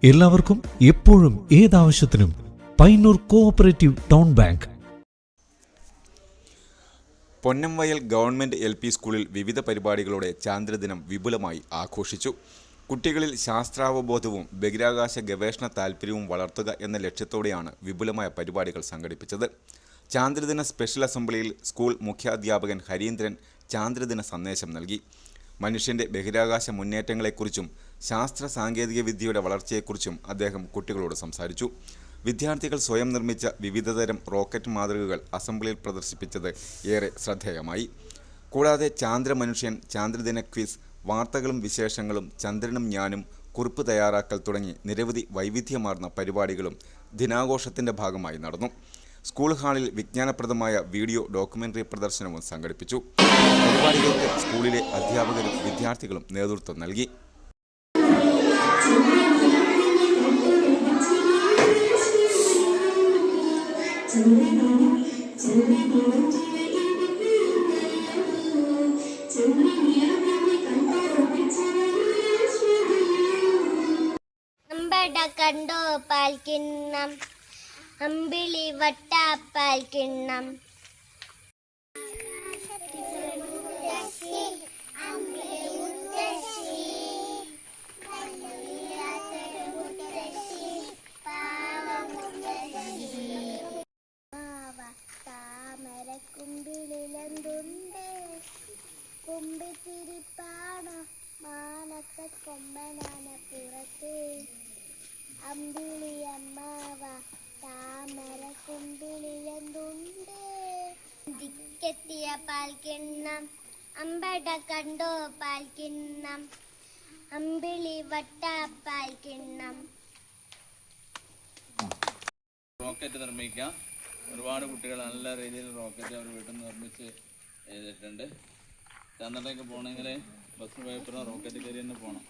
എല്ലാവർക്കും എപ്പോഴും ഏതാവശ്യത്തിനും Payyanur cooperative town bank. Ponnamvayal government LP സ്കൂളിൽ വിവിധ പരിപാടികളോടെ ചാന്ദ്രദിനം വിപുലമായി ആഘോഷിച്ചു. കുട്ടികളിൽ ശാസ്ത്രാവബോധവും ബഹിരാകാശ ഗവേഷണ താൽപ്പര്യവും വളർത്തുക എന്ന ലക്ഷ്യത്തോടെയാണ് വിപുലമായ പരിപാടികൾ സംഘടിപ്പിച്ചത്. ചാന്ദ്രദിന സ്പെഷ്യൽ അസംബ്ലിയിൽ സ്കൂൾ മുഖ്യാധ്യാപകൻ ഹരീന്ദ്രൻ ചാന്ദ്രദിന സന്ദേശം നൽകി. മനുഷ്യൻ്റെ ബഹിരാകാശ മുന്നേറ്റങ്ങളെക്കുറിച്ചും ശാസ്ത്ര സാങ്കേതിക വിദ്യയുടെ വളർച്ചയെക്കുറിച്ചും അദ്ദേഹം കുട്ടികളോട് സംസാരിച്ചു. വിദ്യാർത്ഥികൾ സ്വയം നിർമ്മിച്ച വിവിധതരം റോക്കറ്റ് മാതൃകകൾ അസംബ്ലിയിൽ പ്രദർശിപ്പിച്ചത് ഏറെ ശ്രദ്ധേയമായി. കൂടാതെ ചാന്ദ്രമനുഷ്യൻ, ചാന്ദ്രദിന ക്വിസ്, വാർത്തകളും വിശേഷങ്ങളും, ചന്ദ്രനും ഞാനും, കുറിപ്പ് തയ്യാറാക്കൽ തുടങ്ങി നിരവധി വൈവിധ്യമാർന്ന പരിപാടികളും ദിനാഘോഷത്തിൻ്റെ ഭാഗമായി നടന്നു. സ്കൂൾ ഹാളിൽ വിജ്ഞാനപ്രദമായ വീഡിയോ ഡോക്യുമെൻ്ററി പ്രദർശനവും സംഘടിപ്പിച്ചു. പരിപാടികൾക്ക് സ്കൂളിലെ അധ്യാപകരും വിദ്യാർത്ഥികളും നേതൃത്വം നൽകി. കണ്ടോ പാൽക്കിണ്ണം, അമ്പിളി വട്ടാപ്പാൽക്കിണ്ണം. താമരക്കുമ്പിളിലെന്തുണ്ട്, കുമ്പിത്തിരിപ്പാണ് മാനത്തെ കൊമ്പനാന പുറത്ത്. അമ്പിളിയമ്മാവ താമരക്കുമ്പിളിലെന്തുണ്ട്, ദിക്കെത്തിയ പാൽക്കിണ്ണം, അമ്പട കണ്ടോ പാൽക്കിണ്ണം, അമ്പിളി വട്ടാപ്പാൽക്കിണ്ണം. റോക്കറ്റ് നിർമ്മിക്കാം. ഒരുപാട് കുട്ടികൾ നല്ല രീതിയിൽ റോക്കറ്റ് അവർ വീട്ടിൽ നിന്ന് നിർമ്മിച്ച് ചെയ്തിട്ടുണ്ട്. ചന്ദ്രനിലേക്ക് പോകണമെങ്കിൽ ബസ് പേപ്പറോ റോക്കറ്റ് കയറി തന്നെ പോകണം.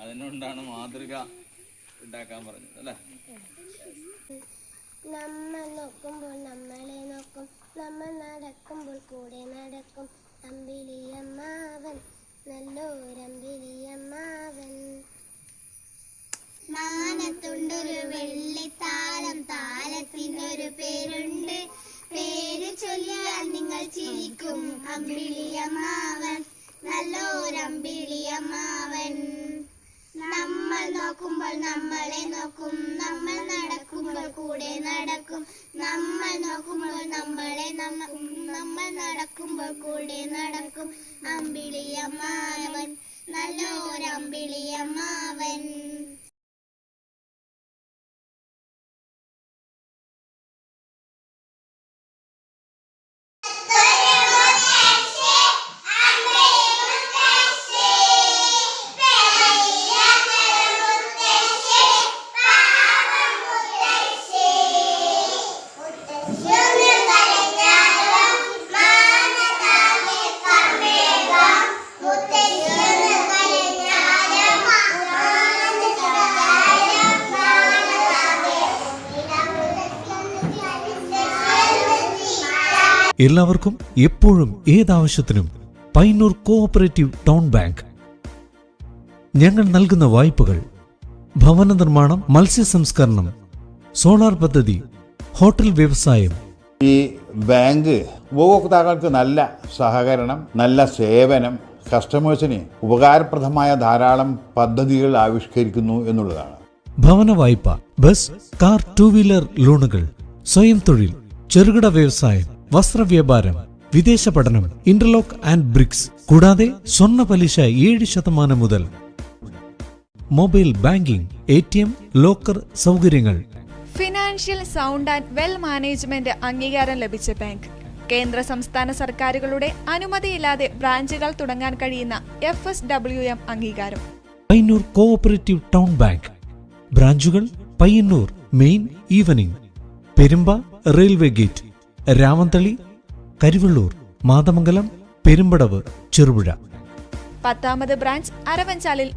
അതിനുകൊണ്ടാണ് മാതൃക ഉണ്ടാക്കാൻ പറഞ്ഞത് അല്ലേ? നമ്മൾ നോക്കുമ്പോൾ നമ്മളെ നോക്കും, നമ്മൾ നടക്കുമ്പോൾ കൂടെ നടക്കും. അമ്പിളിയമ്മാവൻ നല്ലൊരമ്പിളിയമ്മാവൻ. മാനത്തുണ്ടൊരു വെള്ളിത്താലം, താലത്തിനൊരു പേരുണ്ട്, പേര് ചൊല്ലിയാൽ നിങ്ങൾ ചിരിക്കും. അമ്പിളിയമ്മാവൻ നല്ലൊരമ്പിളിയമ്മാവൻ. നമ്മൾ നോക്കുമ്പോൾ നമ്മളെ നോക്കും, നമ്മൾ നടക്കുമ്പോൾ കൂടെ നടക്കും. നമ്മൾ നോക്കുമ്പോൾ നമ്മളെ നമ്മൾ നടക്കുമ്പോൾ കൂടെ നടക്കും. അമ്പിളിയമ്മാവൻ നല്ലൊരമ്പിളിയമ്മാവൻ. എല്ലാവർക്കും എപ്പോഴും ഏതാവശ്യത്തിനും പയ്യന്നൂർ കോഓപ്പറേറ്റീവ് ടൗൺ ബാങ്ക്. ഞങ്ങൾ നൽകുന്ന വായ്പകൾ ഭവന നിർമ്മാണം, മത്സ്യ സംസ്കരണം, സോളാർ പദ്ധതി, ഹോട്ടൽ വ്യവസായം. ഈ ബാങ്ക് ഉപഭോക്താക്കൾക്ക് നല്ല സഹകരണം, നല്ല സേവനം, കസ്റ്റമേഴ്സിന് ഉപകാരപ്രദമായ ധാരാളം പദ്ധതികൾ ആവിഷ്കരിക്കുന്നു എന്നുള്ളതാണ്. ഭവന വായ്പ, ബസ്, കാർ, 2 വീലർ ലോണുകൾ, സ്വയം തൊഴിൽ, ചെറുകിട വ്യവസായം, വസ്ത്രവ്യാപാരം, വിദേശ പഠനം, ഇന്റർലോക്ക് ആൻഡ് ബ്രിക്സ്, കൂടാതെ സ്വർണ്ണ പലിശ 7% മുതൽ. മൊബൈൽ ബാങ്കിംഗ്, ATM, ലോക്കർ സൗകര്യങ്ങൾ. Financial sound and well management അംഗീകാരം ലഭിച്ച ബാങ്ക്. കേന്ദ്ര സംസ്ഥാന സർക്കാരുകളുടെ അനുമതിയില്ലാതെ ബ്രാഞ്ചുകൾ തുടങ്ങാൻ കഴിയുന്ന FSWM അംഗീകാരം. Payyanur cooperative town bank. ബ്രാഞ്ചുകൾ Payyanur main evening, Perumba railway gate, Ramanthali, Karivellur, Mathamangalam, Perumpadavu, Cherupuzha. 10ാമത് ബ്രാഞ്ച് അരവഞ്ചാലിൽ